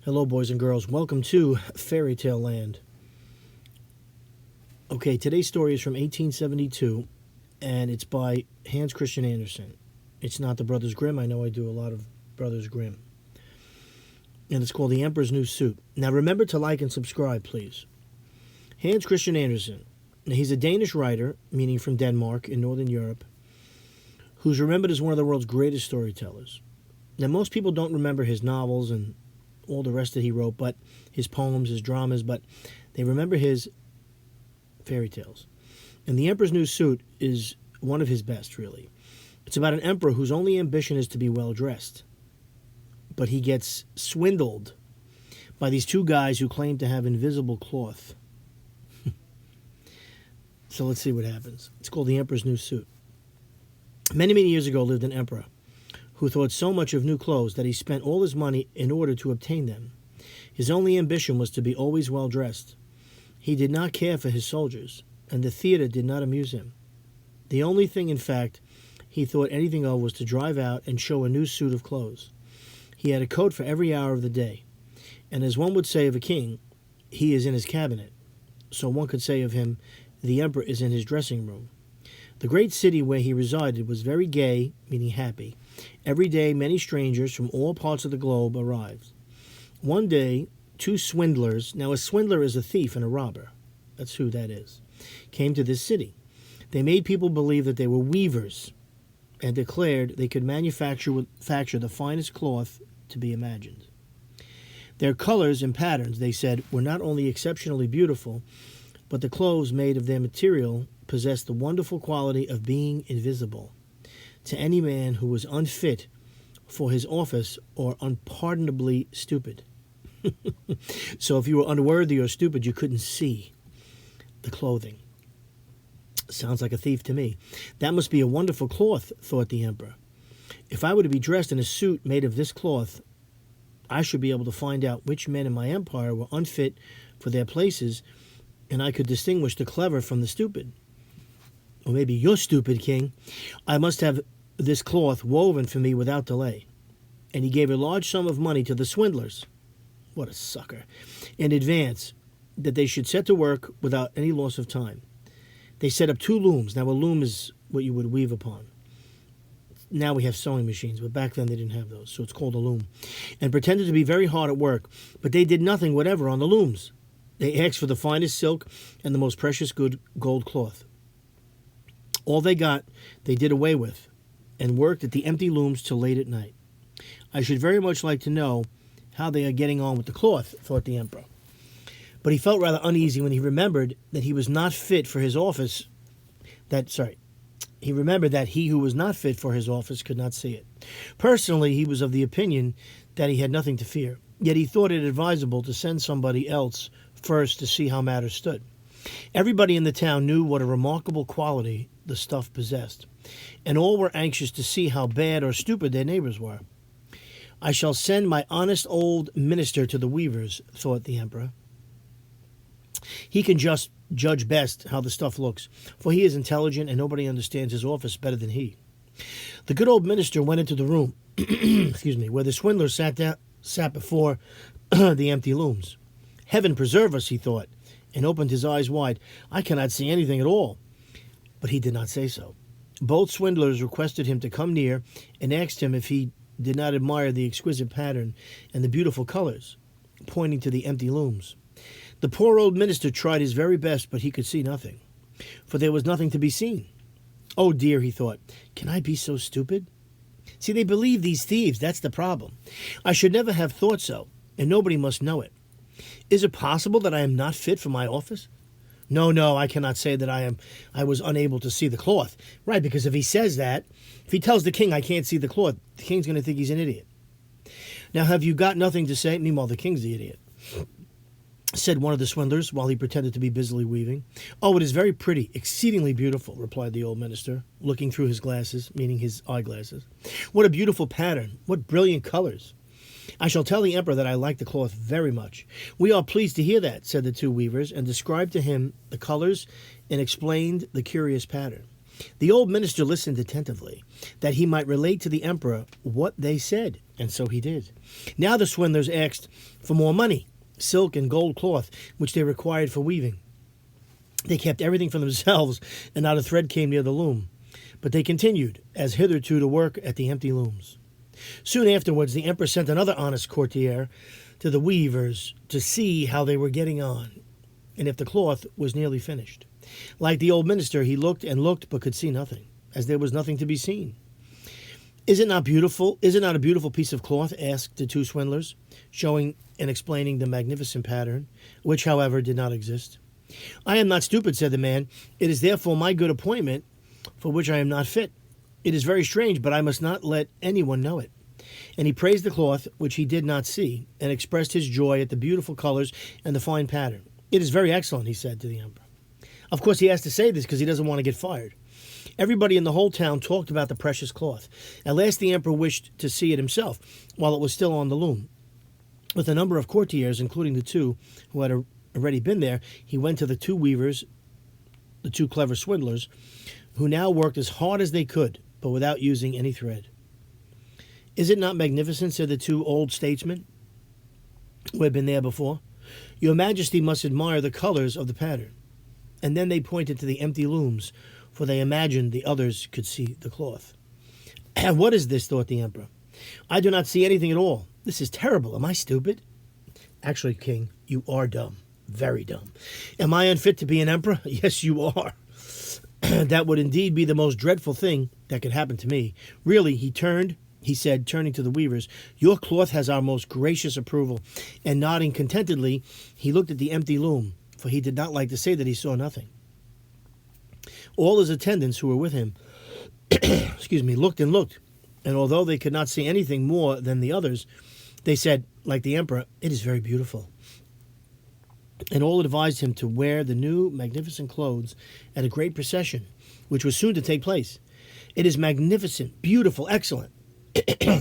Hello, boys and girls. Welcome to Fairy Tale Land. Okay, today's story is from 1872, and it's by Hans Christian Andersen. It's not the Brothers Grimm. I know I do a lot of Brothers Grimm. And it's called The Emperor's New Suit. Now, remember to like and subscribe, please. Hans Christian Andersen. Now, he's a Danish writer, meaning from Denmark in Northern Europe, who's remembered as one of the world's greatest storytellers. Now, most people don't remember his novels and all the rest that he wrote, but his poems, his dramas, but they remember his fairy tales. And The Emperor's New Suit is one of his best, really. It's about an emperor whose only ambition is to be well-dressed. But he gets swindled by these two guys who claim to have invisible cloth. So let's see what happens. It's called The Emperor's New Suit. Many, many years ago lived an emperor who thought so much of new clothes that he spent all his money in order to obtain them. His only ambition was to be always well-dressed. He did not care for his soldiers, and the theater did not amuse him. The only thing, in fact, he thought anything of was to drive out and show a new suit of clothes. He had a coat for every hour of the day, and as one would say of a king, he is in his cabinet. So one could say of him, the emperor is in his dressing room. The great city where he resided was very gay, meaning happy. Every day, many strangers from all parts of the globe arrived. One day, two swindlers, now a swindler is a thief and a robber, that's who that is, came to this city. They made people believe that they were weavers and declared they could manufacture the finest cloth to be imagined. Their colors and patterns, they said, were not only exceptionally beautiful, but the clothes made of their material possessed the wonderful quality of being invisible to any man who was unfit for his office or unpardonably stupid. So if you were unworthy or stupid, you couldn't see the clothing. Sounds like a thief to me. That must be a wonderful cloth, thought the emperor. If I were to be dressed in a suit made of this cloth, I should be able to find out which men in my empire were unfit for their places, and I could distinguish the clever from the stupid. Or maybe you're stupid, king. I must have this cloth woven for me without delay. And he gave a large sum of money to the swindlers. What a sucker. In advance, that they should set to work without any loss of time. They set up two looms. Now, a loom is what you would weave upon. Now we have sewing machines, but back then they didn't have those, so it's called a loom. And pretended to be very hard at work, but they did nothing whatever on the looms. They asked for the finest silk and the most precious good gold cloth. All they got, they did away with, and worked at the empty looms till late at night. I should very much like to know how they are getting on with the cloth, thought the emperor. But he felt rather uneasy when he remembered that he was not fit for his office. He remembered that he who was not fit for his office could not see it. Personally, he was of the opinion that he had nothing to fear. Yet he thought it advisable to send somebody else first to see how matters stood. Everybody in the town knew what a remarkable quality the stuff possessed, and all were anxious to see how bad or stupid their neighbors were. I shall send my honest old minister to the weavers, thought the emperor. He can just judge best how the stuff looks, for he is intelligent and nobody understands his office better than he. The good old minister went into the room where the swindler sat before the empty looms. Heaven preserve us, he thought, and opened his eyes wide. I cannot see anything at all. But he did not say so. Both swindlers requested him to come near and asked him if he did not admire the exquisite pattern and the beautiful colors, pointing to the empty looms. The poor old minister tried his very best, but he could see nothing, for there was nothing to be seen. Oh dear, he thought, can I be so stupid? See, they believe these thieves, that's the problem. I should never have thought so, and nobody must know it. Is it possible that I am not fit for my office? No, I cannot say that I was unable to see the cloth. Right, because if he says that, if he tells the king I can't see the cloth, the king's going to think he's an idiot. Now, have you got nothing to say? Meanwhile, the king's the idiot, said one of the swindlers while he pretended to be busily weaving. Oh, it is very pretty, exceedingly beautiful, replied the old minister, looking through his glasses, meaning his eyeglasses. What a beautiful pattern, what brilliant colors. I shall tell the emperor that I like the cloth very much. We are pleased to hear that, said the two weavers, and described to him the colors and explained the curious pattern. The old minister listened attentively, that he might relate to the emperor what they said, and so he did. Now the swindlers asked for more money, silk and gold cloth, which they required for weaving. They kept everything for themselves, and not a thread came near the loom. But they continued, as hitherto, to work at the empty looms. Soon afterwards, the emperor sent another honest courtier to the weavers to see how they were getting on, and if the cloth was nearly finished. Like the old minister, he looked and looked, but could see nothing, as there was nothing to be seen. Is it not beautiful? Is it not a beautiful piece of cloth? Asked the two swindlers, showing and explaining the magnificent pattern, which, however, did not exist. I am not stupid, said the man. It is therefore my good appointment, for which I am not fit. It is very strange, but I must not let anyone know it. And he praised the cloth, which he did not see, and expressed his joy at the beautiful colors and the fine pattern. It is very excellent, he said to the emperor. Of course, he has to say this because he doesn't want to get fired. Everybody in the whole town talked about the precious cloth. At last, the emperor wished to see it himself, while it was still on the loom. With a number of courtiers, including the two who had already been there, he went to the two weavers, the two clever swindlers, who now worked as hard as they could, but without using any thread. Is it not magnificent, said the two old statesmen who had been there before. Your Majesty must admire the colors of the pattern. And then they pointed to the empty looms, for they imagined the others could see the cloth. And what is this, thought the emperor. I do not see anything at all. This is terrible. Am I stupid? Actually, King, you are dumb. Very dumb. Am I unfit to be an emperor? Yes, you are. That would indeed be the most dreadful thing that could happen to me. Really, he said, turning to the weavers, your cloth has our most gracious approval. And nodding contentedly, he looked at the empty loom, for he did not like to say that he saw nothing. All his attendants who were with him, looked and looked, and although they could not see anything more than the others, they said, like the emperor, it is very beautiful. And all advised him to wear the new magnificent clothes at a great procession, which was soon to take place. It is magnificent, beautiful, excellent,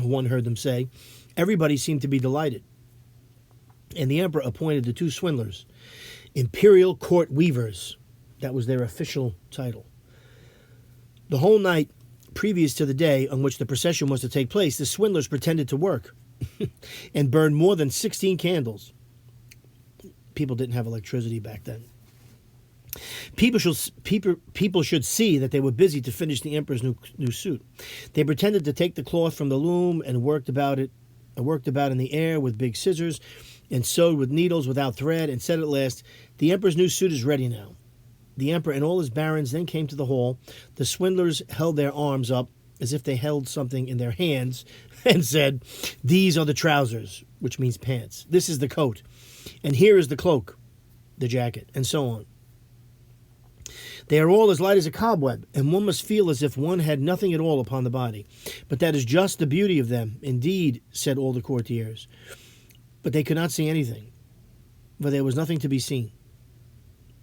one heard them say. Everybody seemed to be delighted. And the emperor appointed the two swindlers imperial court weavers. That was their official title. The whole night previous to the day on which the procession was to take place, the swindlers pretended to work and burned more than 16 candles. People didn't have electricity back then. People should see that they were busy to finish the emperor's new suit. They pretended to take the cloth from the loom and worked about in the air with big scissors and sewed with needles without thread, and said at last, the emperor's new suit is ready now. The emperor and all his barons then came to the hall. The swindlers held their arms up as if they held something in their hands and said, these are the trousers, which means pants. This is the coat. And here is the cloak, the jacket, and so on. They are all as light as a cobweb, and one must feel as if one had nothing at all upon the body. But that is just the beauty of them, indeed, said all the courtiers. But they could not see anything, for there was nothing to be seen.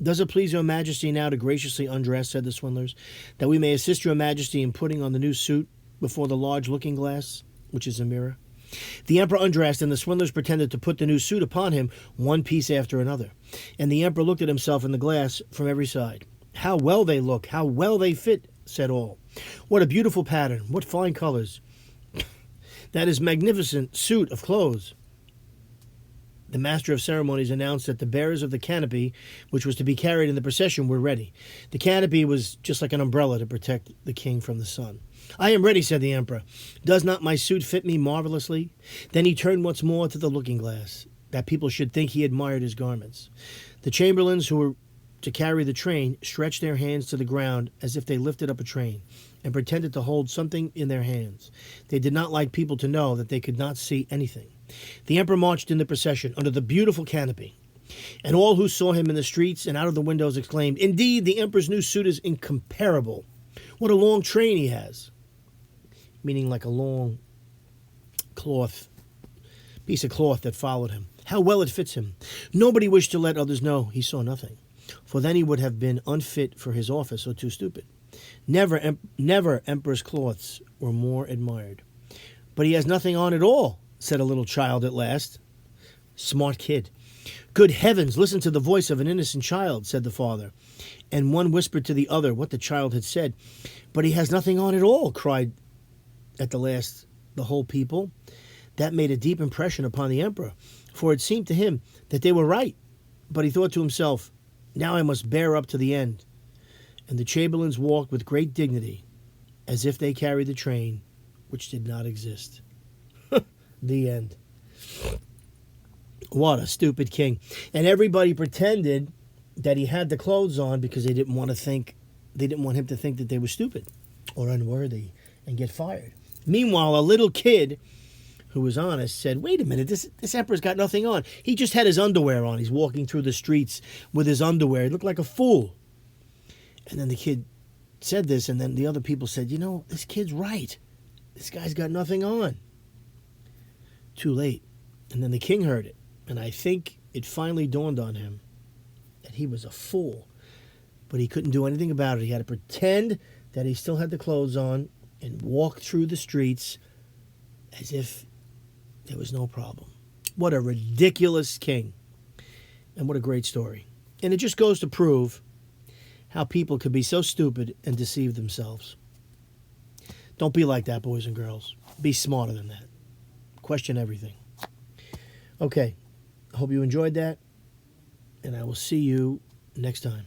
Does it please your Majesty now to graciously undress, said the swindlers, that we may assist your Majesty in putting on the new suit before the large looking-glass, which is a mirror? The emperor undressed, and the swindlers pretended to put the new suit upon him, one piece after another. And the emperor looked at himself in the glass from every side. How well they look, how well they fit, said all. What a beautiful pattern, what fine colors. That is magnificent suit of clothes. The master of ceremonies announced that the bearers of the canopy, which was to be carried in the procession, were ready. The canopy was just like an umbrella to protect the king from the sun. I am ready, said the emperor. Does not my suit fit me marvelously? Then he turned once more to the looking-glass, that people should think he admired his garments. The chamberlains who were to carry the train stretched their hands to the ground as if they lifted up a train, and pretended to hold something in their hands. They did not like people to know that they could not see anything. The emperor marched in the procession under the beautiful canopy, and all who saw him in the streets and out of the windows exclaimed, indeed, the emperor's new suit is incomparable. What a long train he has. Meaning like a long piece of cloth that followed him. How well it fits him. Nobody wished to let others know he saw nothing, for then he would have been unfit for his office or too stupid. Never emperor's cloths were more admired. But he has nothing on at all, said a little child at last. Smart kid. "Good heavens, listen to the voice of an innocent child," said the father. And one whispered to the other what the child had said. "But he has nothing on at all," cried at the last the whole people. That made a deep impression upon the emperor, for it seemed to him that they were right. But he thought to himself, "Now I must bear up to the end." And the chamberlains walked with great dignity, as if they carried the train, which did not exist. The end. What a stupid king. And everybody pretended that he had the clothes on because they didn't want him to think that they were stupid or unworthy and get fired. Meanwhile, a little kid who was honest said, "Wait a minute, this emperor's got nothing on. He just had his underwear on. He's walking through the streets with his underwear. He looked like a fool." And then the kid said this, and then the other people said, "This kid's right. This guy's got nothing on." Too late. And then the king heard it, and I think it finally dawned on him that he was a fool. But he couldn't do anything about it. He had to pretend that he still had the clothes on and walk through the streets as if there was no problem. What a ridiculous king. And what a great story. And it just goes to prove how people could be so stupid and deceive themselves. Don't be like that, boys and girls. Be smarter than that. Question everything. Okay, I hope you enjoyed that, and I will see you next time.